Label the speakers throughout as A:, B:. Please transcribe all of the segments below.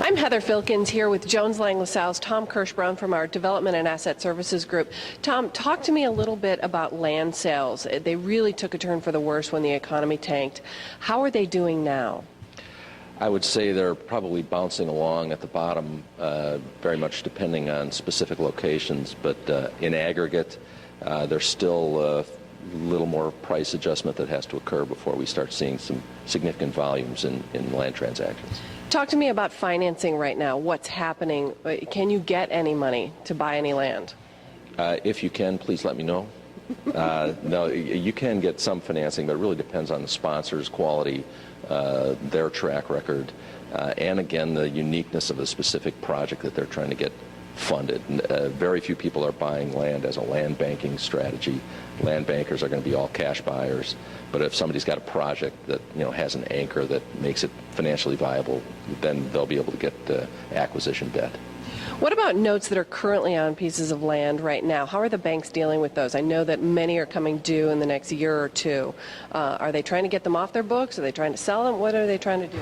A: I'm Heather Filkins here with Jones Lang LaSalle's Tom Kirschbaum from our Development and Asset Services Group. Tom, talk to me a little bit about land sales. They really took a turn for the worse when the economy tanked. How are they doing now?
B: I would say they're probably bouncing along at the bottom, very much depending on specific locations, but in aggregate, there's still a little more price adjustment that has to occur before we start seeing some significant volumes in land transactions.
A: Talk to me about financing right now. What's happening? Can you get any money to buy any land?
B: If you can, please let me know. No, you can get some financing, but it really depends on the sponsor's quality, their track record, and again, the uniqueness of the specific project that they're trying to get funded. Very few people are buying land as a land banking strategy. Land bankers are going to be all cash buyers, but if somebody's got a project that has an anchor that makes it financially viable, then they'll be able to get acquisition debt.
A: What about notes that are currently on pieces of land right now? How are the banks dealing with those? I know that many are coming due in the next year or two. Are they trying to get them off their books? Are they trying to sell them? What are they trying to do?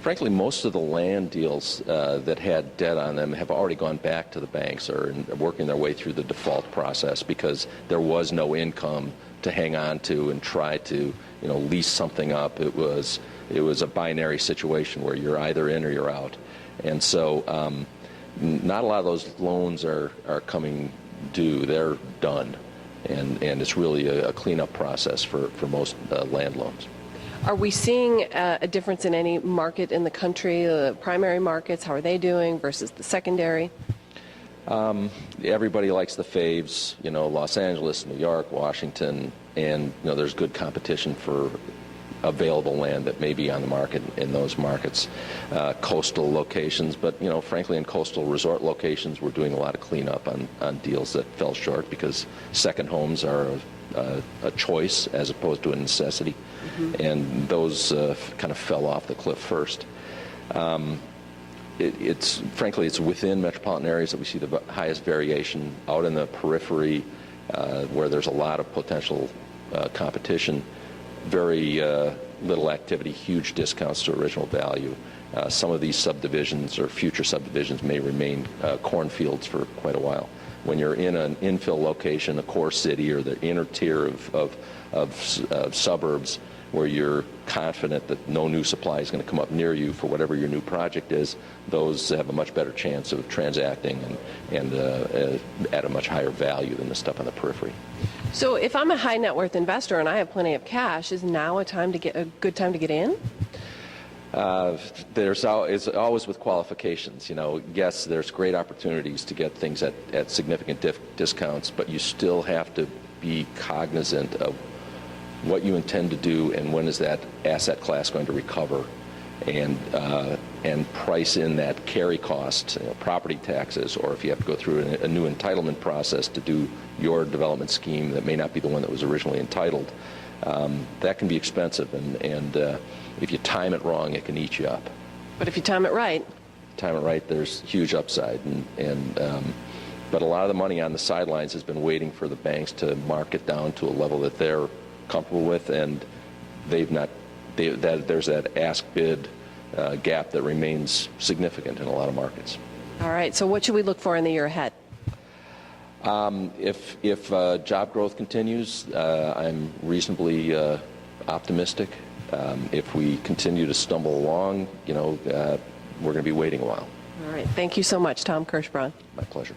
B: Frankly, most of the land deals that had debt on them have already gone back to the banks or working their way through the default process because there was no income to hang on to and try to lease something up. It was a binary situation where you're either in or you're out. And so not a lot of those loans are coming due. They're done. And it's really a cleanup process for most land loans.
A: Are we seeing a difference in any market in the country, the primary markets? How are they doing versus the secondary?
B: Everybody likes the faves, Los Angeles, New York, Washington, and there's good competition for available land that may be on the market in those markets. Coastal locations, but frankly in coastal resort locations we're doing a lot of cleanup on deals that fell short because second homes are a choice as opposed to a necessity. Mm-hmm. And those kind of fell off the cliff first. Frankly, it's within metropolitan areas that we see the highest variation. Out in the periphery, where there's a lot of potential competition, very little activity, huge discounts to original value. Some of these subdivisions or future subdivisions may remain cornfields for quite a while. When you're in an infill location, a core city, or the inner tier of suburbs, where you're confident that no new supply is going to come up near you for whatever your new project is, those have a much better chance of transacting and at a much higher value than the stuff on the periphery.
A: So if I'm a high net worth investor and I have plenty of cash, is now a good time to get in? It's
B: always with qualifications. Yes, there's great opportunities to get things at significant discounts, but you still have to be cognizant of what you intend to do and when is that asset class going to recover, and price in that carry cost, property taxes, or if you have to go through a new entitlement process to do your development scheme that may not be the one that was originally entitled. That can be expensive, and if you time it wrong, it can eat you up.
A: But if you time it right?
B: There's huge upside, but a lot of the money on the sidelines has been waiting for the banks to mark it down to a level that they're comfortable with, and there's that ask-bid gap that remains significant in a lot of markets.
A: All right, so what should we look for in the year ahead?
B: If job growth continues, I'm reasonably optimistic. If we continue to stumble along, we're going to be waiting a while.
A: All right, thank you so much, Tom Kirschbaum.
B: My pleasure.